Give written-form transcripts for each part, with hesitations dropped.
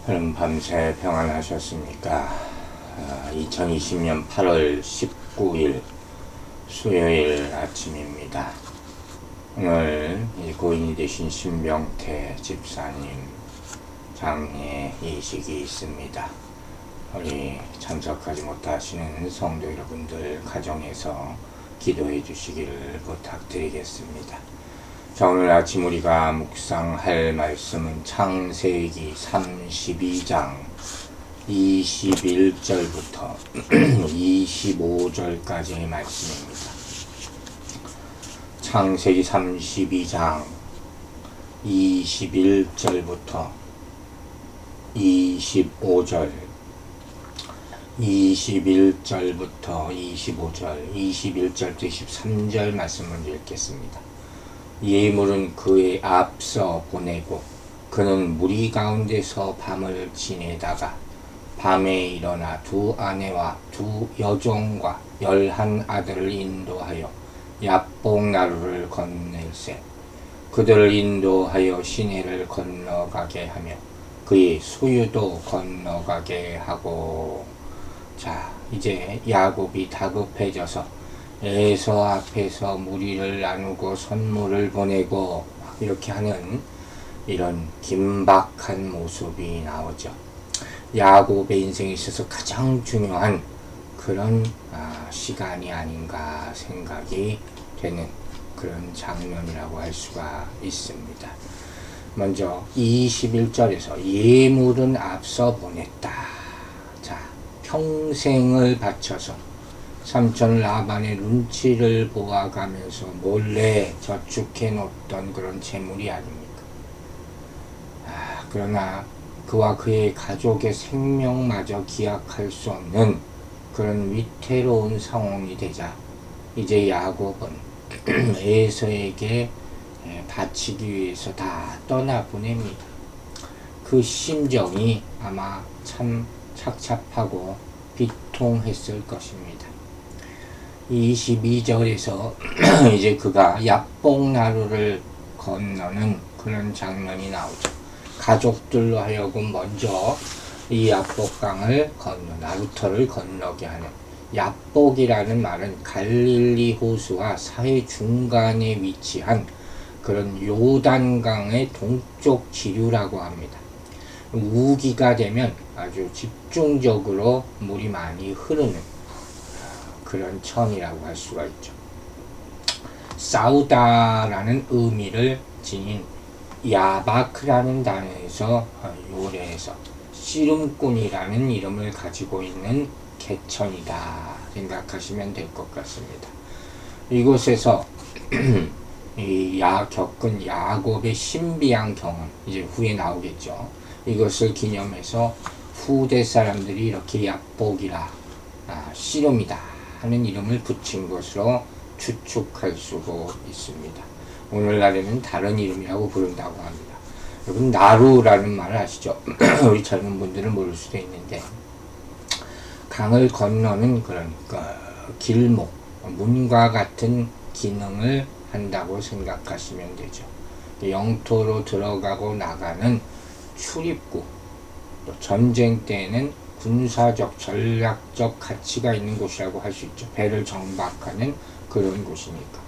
여러분 밤새 평안하셨습니까? 2020년 8월 19일 수요일 아침입니다. 오늘 고인이 되신 신병태 집사님 장례 이식이 있습니다. 우리 참석하지 못하시는 성도 여러분들 가정에서 기도해 주시기를 부탁드리겠습니다. 자, 오늘 아침 우리가 묵상할 말씀은 창세기 32장 21절부터 25절까지의 말씀입니다. 창세기 32장 21절부터 25절 21절부터 25절 21절부터 23절 말씀을 읽겠습니다. 예물은 그의 앞서 보내고 그는 무리 가운데서 밤을 지내다가 밤에 일어나 두 아내와 두 여종과 11 아들을 인도하여 야복나루를 건넬세 그들을 인도하여 시내를 건너가게 하며 그의 소유도 건너가게 하고. 자, 이제 야곱이 다급해져서 에서 앞에서 무리를 나누고 선물을 보내고 이렇게 하는 이런 긴박한 모습이 나오죠. 야곱의 인생에 있어서 가장 중요한 그런 시간이 아닌가 생각이 되는 그런 장면이라고 할 수가 있습니다. 먼저 21절에서 예물은 앞서 보냈다. 자, 평생을 바쳐서 삼촌 라반의 눈치를 보아가면서 몰래 저축해 놓던 그런 재물이 아닙니까? 그러나 그와 그의 가족의 생명마저 기약할 수 없는 그런 위태로운 상황이 되자 이제 야곱은 에서에게 바치기 위해서 다 떠나보냅니다. 그 심정이 아마 참 착잡하고 비통했을 것입니다. 22절에서 이제 그가 야복나루를 건너는 그런 장면이 나오죠. 가족들로 하여금 먼저 이 야복강을 나루터를 건너게 하는. 야복이라는 말은 갈릴리 호수와 사해 중간에 위치한 그런 요단강의 동쪽 지류라고 합니다. 우기가 되면 아주 집중적으로 물이 많이 흐르는 그런 천이라고 할 수가 있죠. 싸우다라는 의미를 지닌 야바크라는 단어에서 요래해서 씨름꾼이라는 이름을 가지고 있는 개천이다 생각하시면 될 것 같습니다. 이곳에서 겪은 야곱의 신비한 경험, 이제 후에 나오겠죠. 이것을 기념해서 후대 사람들이 이렇게 야복이라 씨름이다 하는 이름을 붙인 것으로 추측할 수가 있습니다. 오늘날에는 다른 이름이라고 부른다고 합니다. 여러분, 나루라는 말을 아시죠? 우리 젊은 분들은 모를 수도 있는데, 강을 건너는 그런 길목, 문과 같은 기능을 한다고 생각하시면 되죠. 영토로 들어가고 나가는 출입구, 또 전쟁 때에는 군사적, 전략적 가치가 있는 곳이라고 할 수 있죠. 배를 정박하는 그런 곳이니까.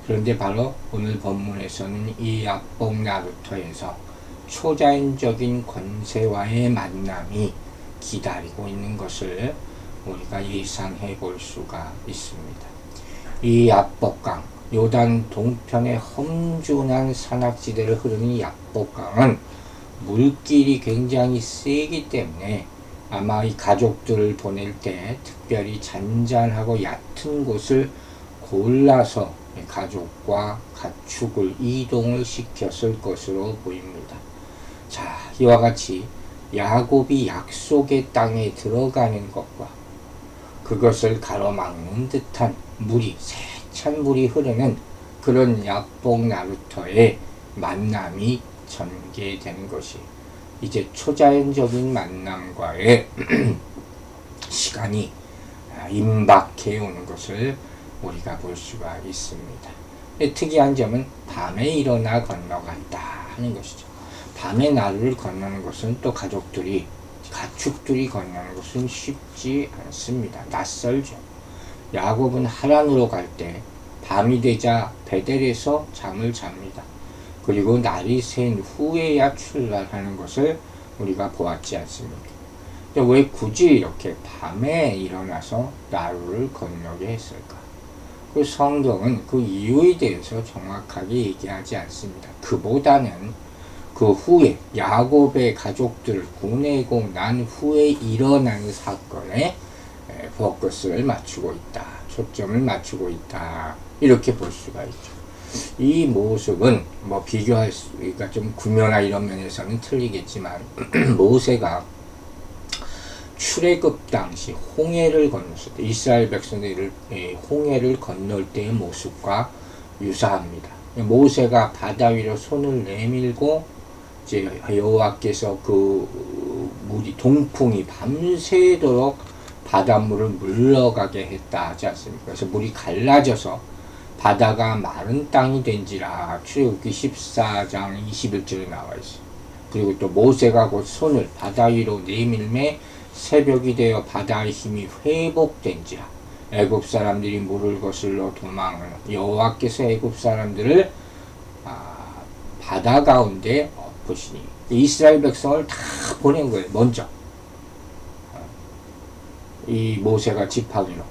그런데 바로 오늘 본문에서는 이 야복나루터에서 초자연적인 권세와의 만남이 기다리고 있는 것을 우리가 예상해 볼 수가 있습니다. 이 야복강, 요단 동편의 험준한 산악지대를 흐르는 야복강은 물길이 굉장히 세기 때문에 아마 이 가족들을 보낼 때 특별히 잔잔하고 얕은 곳을 골라서 가족과 가축을 이동을 시켰을 것으로 보입니다. 자, 이와 같이 야곱이 약속의 땅에 들어가는 것과 그것을 가로막는 듯한 물이, 세찬 물이 흐르는 그런 야복나루터의 만남이 전개된 것이 이제 초자연적인 만남과의 시간이 임박해 오는 것을 우리가 볼 수가 있습니다. 특이한 점은 밤에 일어나 건너갔다 하는 것이죠. 밤에 나루를 건너는 것은 또 가축들이 건너는 것은 쉽지 않습니다. 낯설죠. 야곱은 하란으로 갈 때 밤이 되자 베델에서 잠을 잡니다. 그리고 날이 샌 후에야 출발하는 것을 우리가 보았지 않습니까? 왜 굳이 이렇게 밤에 일어나서 나루를 건너게 했을까? 그 성경은 그 이유에 대해서 정확하게 얘기하지 않습니다. 그보다는 그 후에 야곱의 가족들을 보내고 난 후에 일어나는 사건에 포커스를 맞추고 있다. 초점을 맞추고 있다. 이렇게 볼 수가 있죠. 이 모습은 뭐 비교할 수가 좀 구묘나 이런 면에서는 틀리겠지만 모세가 출애굽 당시 홍해를 건넜을 때 이스라엘 백성들을 홍해를 건널 때의 모습과 유사합니다. 모세가 바다 위로 손을 내밀고 이제 여호와께서 그 물이 동풍이 밤새도록 바닷물을 물러가게 했다 하지 않습니까? 그래서 물이 갈라져서 바다가 마른 땅이 된지라 출애굽기 14장 21절에 나와 있어요. 그리고 또 모세가 곧 손을 바다 위로 내밀매 새벽이 되어 바다의 힘이 회복된지라 애굽 사람들이 물을 거슬러 도망을 여호와께서 애굽 사람들을 바다 가운데 엎으시니 이스라엘 백성을 다 보낸 거예요. 먼저 이 모세가 지팡이로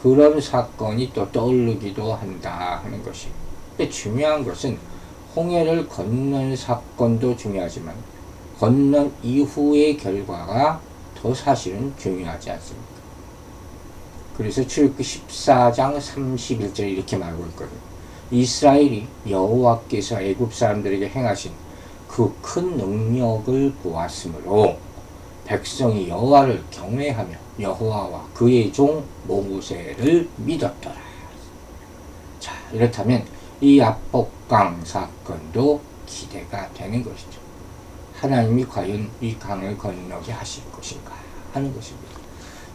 그런 사건이 또 떠오르기도 한다 하는 것이. 근데 중요한 것은 홍해를 건넌 사건도 중요하지만 건넌 이후의 결과가 더 사실은 중요하지 않습니까? 그래서 출애굽기 14장 31절에 이렇게 말하고 있거든요. 이스라엘이 여호와께서 애굽 사람들에게 행하신 그 큰 능력을 보았으므로 백성이 여호와를 경외하며 여호와와 그의 종 모세를 믿었더라. 자, 이렇다면 이 압복강 사건도 기대가 되는 것이죠. 하나님이 과연 이 강을 건너게 하실 것인가 하는 것입니다.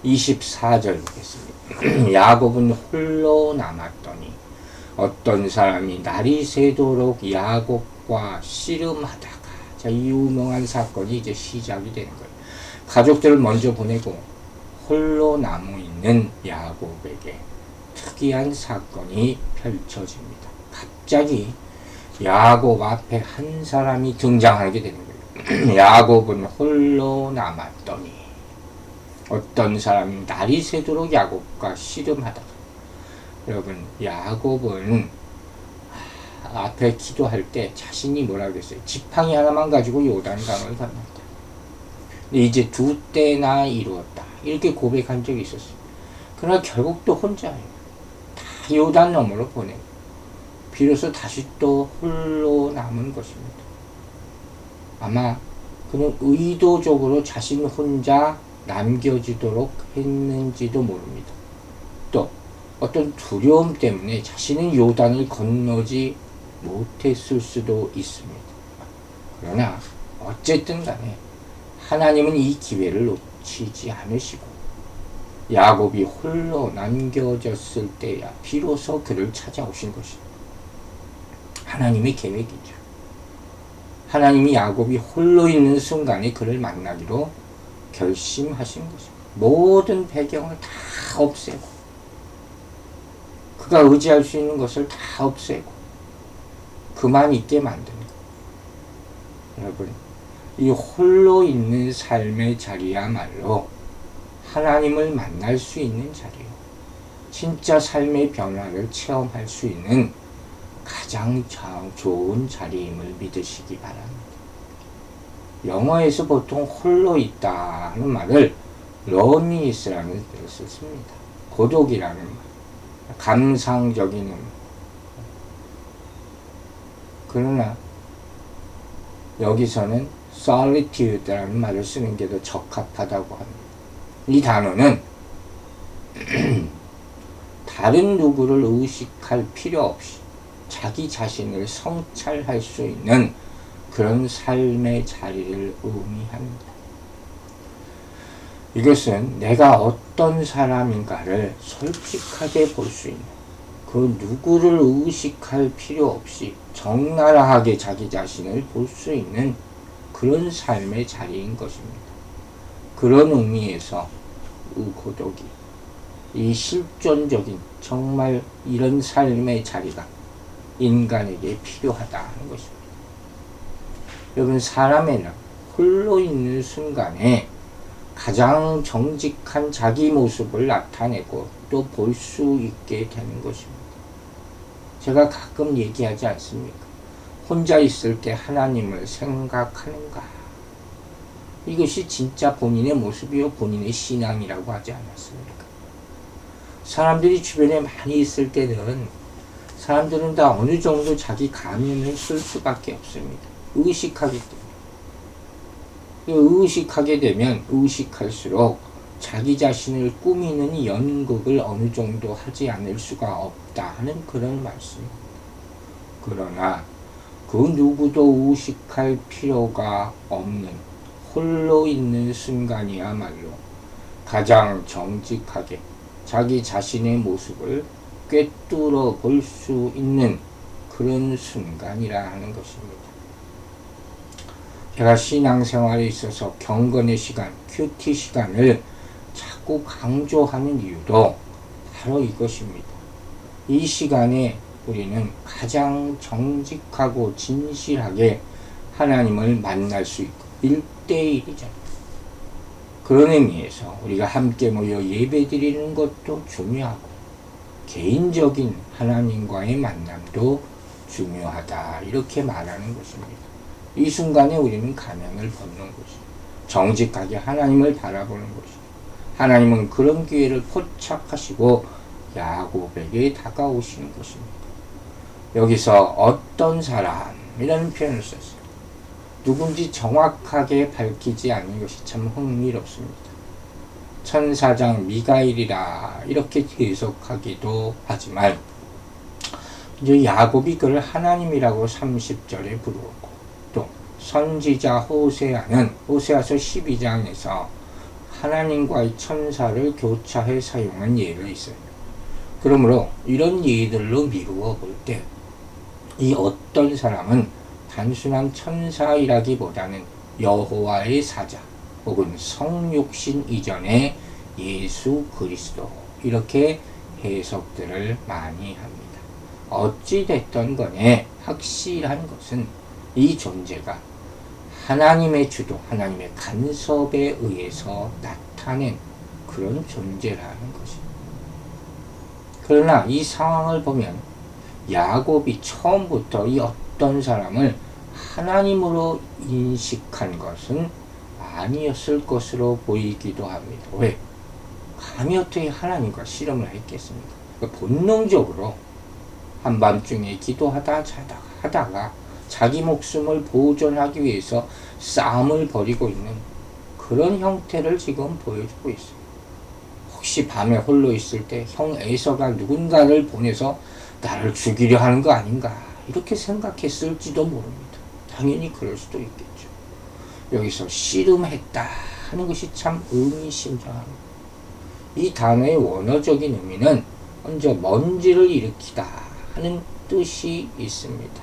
24절 보겠습니다. 야곱은 홀로 남았더니 어떤 사람이 날이 새도록 야곱과 씨름하다가, 자, 이 유명한 사건이 이제 시작이 되는 거예요. 가족들을 먼저 보내고 홀로 남아 있는 야곱에게 특이한 사건이 펼쳐집니다. 갑자기 야곱 앞에 한 사람이 등장하게 되는 거예요. 야곱은 홀로 남았더니 어떤 사람이 날이 새도록 야곱과 씨름하다가. 여러분, 야곱은 앞에 기도할 때 자신이 뭐라 그랬어요? 지팡이 하나만 가지고 요단강을 건넜다. 이제 두 때나 이루었다. 이렇게 고백한 적이 있었어요. 그러나 결국 또 혼자예요. 다 요단 너머로 보내고 비로소 다시 또 홀로 남은 것입니다. 아마 그는 의도적으로 자신 혼자 남겨지도록 했는지도 모릅니다. 또 어떤 두려움 때문에 자신은 요단을 건너지 못했을 수도 있습니다. 그러나 어쨌든 간에 하나님은 이 기회를 놓치지 않으시고 야곱이 홀로 남겨졌을 때야 비로소 그를 찾아오신 것입니다. 하나님의 계획이죠. 하나님이 야곱이 홀로 있는 순간에 그를 만나기로 결심하신 것입니다. 모든 배경을 다 없애고 그가 의지할 수 있는 것을 다 없애고 그만 있게 만드는 것. 여러분, 이 홀로 있는 삶의 자리야말로 하나님을 만날 수 있는 자리요. 진짜 삶의 변화를 체험할 수 있는 가장 좋은 자리임을 믿으시기 바랍니다. 영어에서 보통 홀로 있다 하는 말을 loneliness라는 뜻을 씁니다. 고독이라는 말, 감상적인 의미. 그러나 여기서는 solitude라는 말을 쓰는 게 더 적합하다고 합니다. 이 단어는 다른 누구를 의식할 필요 없이 자기 자신을 성찰할 수 있는 그런 삶의 자리를 의미합니다. 이것은 내가 어떤 사람인가를 솔직하게 볼 수 있는 그 누구를 의식할 필요 없이 적나라하게 자기 자신을 볼 수 있는 그런 삶의 자리인 것입니다. 그런 의미에서 고독이 이 실존적인 정말 이런 삶의 자리가 인간에게 필요하다는 것입니다. 여러분, 사람에는 홀로 있는 순간에 가장 정직한 자기 모습을 나타내고 또 볼 수 있게 되는 것입니다. 제가 가끔 얘기하지 않습니까? 혼자 있을 때 하나님을 생각하는가? 이것이 진짜 본인의 모습이요 본인의 신앙이라고 하지 않았습니까? 사람들이 주변에 많이 있을 때는 사람들은 다 어느 정도 자기 가면을 쓸 수밖에 없습니다. 의식하기 때문에. 의식하게 되면 의식할수록 자기 자신을 꾸미는 연극을 어느 정도 하지 않을 수가 없다 하는 그런 말씀입니다. 그러나 그 누구도 의식할 필요가 없는 홀로 있는 순간이야말로 가장 정직하게 자기 자신의 모습을 꿰뚫어 볼 수 있는 그런 순간이라 하는 것입니다. 제가 신앙생활에 있어서 경건의 시간, 큐티 시간을 자꾸 강조하는 이유도 바로 이것입니다. 이 시간에 우리는 가장 정직하고 진실하게 하나님을 만날 수 있고 1대1이죠. 그런 의미에서 우리가 함께 모여 예배드리는 것도 중요하고 개인적인 하나님과의 만남도 중요하다 이렇게 말하는 것입니다. 이 순간에 우리는 가면을 벗는 것이죠. 정직하게 하나님을 바라보는 것이죠. 하나님은 그런 기회를 포착하시고 야곱에게 다가오시는 것입니다. 여기서 어떤 사람이라는 표현을 썼어요. 누군지 정확하게 밝히지 않는 것이 참 흥미롭습니다. 천사장 미가엘이라 이렇게 해석하기도 하지만 이제 야곱이 그를 하나님이라고 30절에 부르고 또 선지자 호세아는 호세아서 12장에서 하나님과의 천사를 교차해 사용한 예가 있어요. 그러므로 이런 예들로 미루어 볼 때 이 어떤 사람은 단순한 천사이라기보다는 여호와의 사자 혹은 성육신 이전의 예수 그리스도 이렇게 해석들을 많이 합니다. 어찌됐던 간에 확실한 것은 이 존재가 하나님의 주도, 하나님의 간섭에 의해서 나타낸 그런 존재라는 것입니다. 그러나 이 상황을 보면 야곱이 처음부터 이 어떤 사람을 하나님으로 인식한 것은 아니었을 것으로 보이기도 합니다. 왜? 감히 어떻게 하나님과 씨름을 했겠습니까? 본능적으로 한밤중에 기도하다 하다가 자기 목숨을 보존하기 위해서 싸움을 벌이고 있는 그런 형태를 지금 보여주고 있어요. 혹시 밤에 홀로 있을 때 형 에서가 누군가를 보내서 나를 죽이려 하는 거 아닌가 이렇게 생각했을지도 모릅니다. 당연히 그럴 수도 있겠죠. 여기서 씨름했다 하는 것이 참 의미심장합니다. 이 단어의 원어적인 의미는 먼저 먼지를 일으키다 하는 뜻이 있습니다.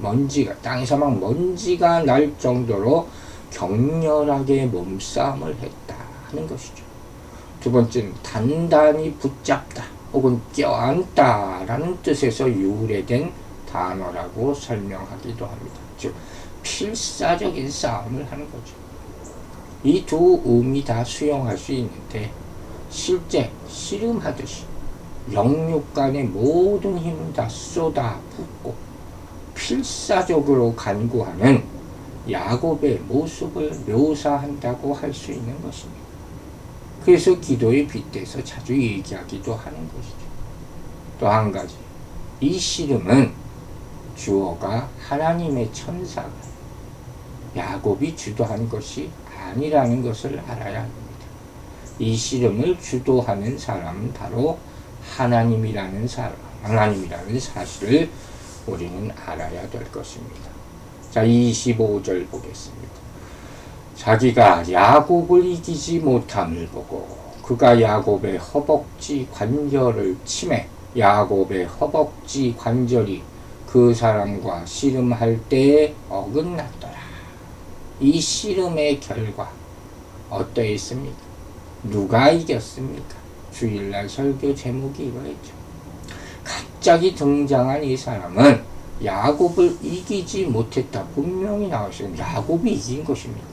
먼지가 땅에서 막 먼지가 날 정도로 격렬하게 몸싸움을 했다 하는 것이죠. 두 번째는 단단히 붙잡다 혹은 껴안다 라는 뜻에서 유래된 단어라고 설명하기도 합니다. 즉 필사적인 싸움을 하는 거죠. 이 두 의미 다 수용할 수 있는데 실제 씨름하듯이 영육 간의 모든 힘을 다 쏟아붓고 필사적으로 간구하는 야곱의 모습을 묘사한다고 할 수 있는 것입니다. 그래서 기도에 빗대서 자주 얘기하기도 하는 것이죠. 또 한 가지, 이 씨름은 주어가 하나님의 천사가 야곱이 주도한 것이 아니라는 것을 알아야 합니다. 이 씨름을 주도하는 사람은 바로 하나님이라는 사실을 우리는 알아야 될 것입니다. 자, 25절 보겠습니다. 자기가 야곱을 이기지 못함을 보고 그가 야곱의 허벅지 관절을 치매 야곱의 허벅지 관절이 그 사람과 씨름할 때에 어긋났더라. 이 씨름의 결과 어떠했습니까? 누가 이겼습니까? 주일날 설교 제목이 이거였죠. 갑자기 등장한 이 사람은 야곱을 이기지 못했다. 분명히 나왔어요. 야곱이 이긴 것입니다.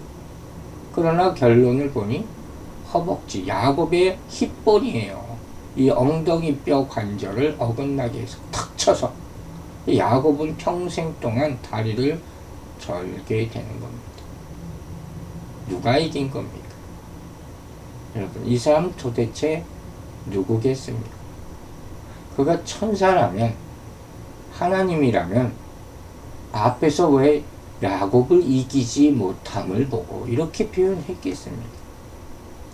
그러나 결론을 보니 허벅지, 야곱의 힙볼이에요. 이 엉덩이 뼈 관절을 어긋나게 해서 탁 쳐서 야곱은 평생 동안 다리를 절게 되는 겁니다. 누가 이긴 겁니까? 여러분, 이 사람 도대체 누구겠습니까? 그가 천사라면, 하나님이라면 앞에서 왜 야곱을 이기지 못함을 보고 이렇게 표현했겠습니까?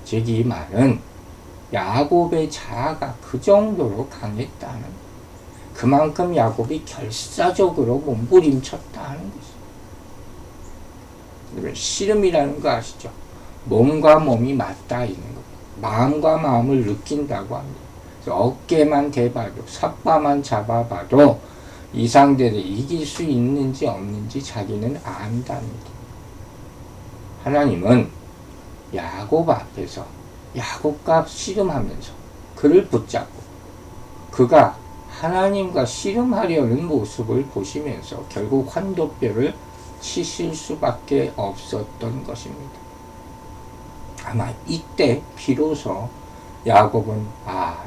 즉 이 말은 야곱의 자아가 그 정도로 강했다는, 그만큼 야곱이 결사적으로 몸부림쳤다는 것이죠. 씨름이라는 거 아시죠? 몸과 몸이 맞닿아 있는 겁니다. 마음과 마음을 느낀다고 합니다. 그래서 어깨만 대봐도, 삿바만 잡아봐도 이 상대를 이길 수 있는지 없는지 자기는 안답니다. 하나님은 야곱 앞에서 야곱과 씨름하면서 그를 붙잡고 그가 하나님과 씨름하려는 모습을 보시면서 결국 환도뼈를 치실 수밖에 없었던 것입니다. 아마 이때 비로소 야곱은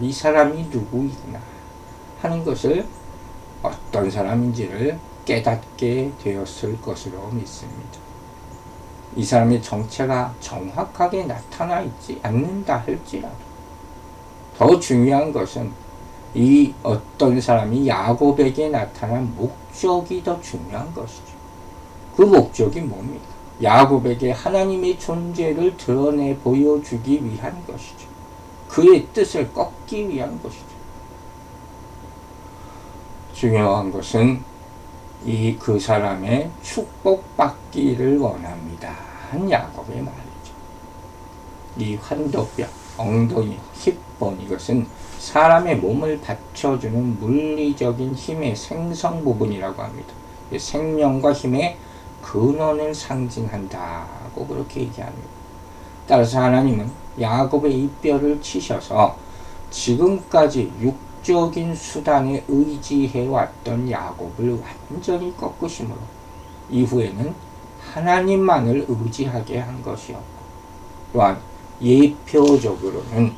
이 사람이 누구이구나 하는 것을, 어떤 사람인지를 깨닫게 되었을 것으로 믿습니다. 이 사람의 정체가 정확하게 나타나 있지 않는다 할지라도 더 중요한 것은 이 어떤 사람이 야곱에게 나타난 목적이 더 중요한 것이죠. 그 목적이 뭡니까? 야곱에게 하나님의 존재를 드러내 보여주기 위한 것이죠. 그의 뜻을 꺾기 위한 것이죠. 중요한 것은 그 사람의 축복받기를 원합니다 한 야곱의 말이죠. 이 환도뼈, 엉덩이, 힙본, 이것은 사람의 몸을 받쳐주는 물리적인 힘의 생성 부분이라고 합니다. 생명과 힘의 근원을 상징한다고 그렇게 얘기합니다. 따라서 하나님은 야곱의 이 뼈를 치셔서 지금까지 적인 수단에 의지해왔던 야곱을 완전히 꺾으심으로 이후에는 하나님만을 의지하게 한 것이었고, 또한 예표적으로는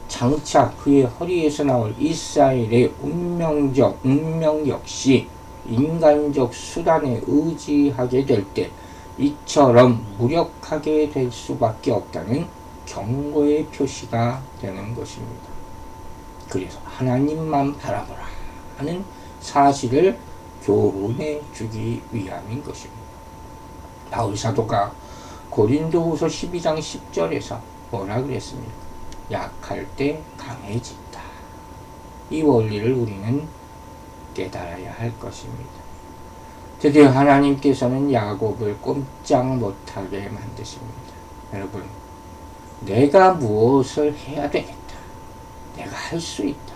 장차 그의 허리에서 나올 이스라엘의 운명 역시 인간적 수단에 의지하게 될 때 이처럼 무력하게 될 수밖에 없다는 경고의 표시가 되는 것입니다. 그래서 하나님만 바라보라 하는 사실을 교훈해 주기 위함인 것입니다. 바울 사도가 고린도후서 12장 10절에서 뭐라 그랬습니까? 약할 때 강해진다. 이 원리를 우리는 깨달아야 할 것입니다. 드디어 하나님께서는 야곱을 꼼짝 못하게 만드십니다. 여러분, 내가 무엇을 해야 되겠다, 내가 할 수 있다,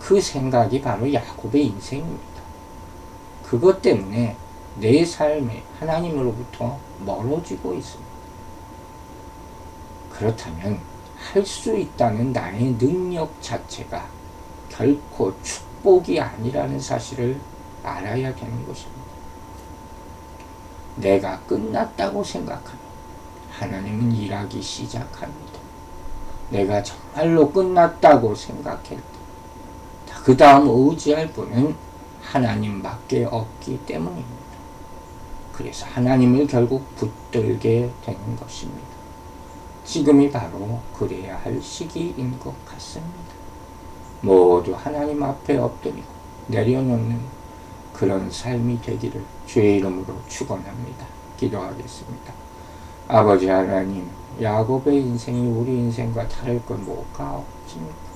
그 생각이 바로 야곱의 인생입니다. 그것 때문에 내 삶이 하나님으로부터 멀어지고 있습니다. 그렇다면 할 수 있다는 나의 능력 자체가 결코 축복이 아니라는 사실을 알아야 되는 것입니다. 내가 끝났다고 생각하면 하나님은 일하기 시작합니다. 내가 정말로 끝났다고 생각할 때 그 다음 의지할 분은 하나님밖에 없기 때문입니다. 그래서 하나님을 결국 붙들게 되는 것입니다. 지금이 바로 그래야 할 시기인 것 같습니다. 모두 하나님 앞에 엎드리고 내려놓는 그런 삶이 되기를 주의 이름으로 축원합니다. 기도하겠습니다. 아버지 하나님, 야곱의 인생이 우리 인생과 다를 건 뭐가 없습니까?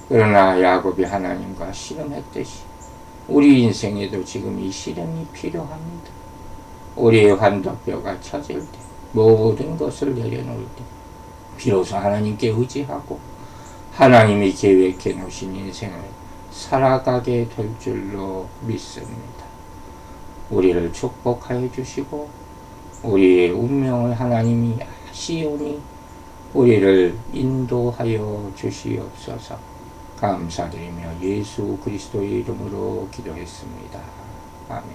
그러나 야곱이 하나님과 씨름했듯이 우리 인생에도 지금 이 씨름이 필요합니다. 우리의 환도뼈가 처질 때, 모든 것을 내려놓을 때 비로소 하나님께 의지하고 하나님이 계획해 놓으신 인생을 살아가게 될 줄로 믿습니다. 우리를 축복하여 주시고 우리의 운명을 하나님이 아시오니 우리를 인도하여 주시옵소서. 감사드리며 예수 그리스도의 이름으로 기도했습니다. 아멘.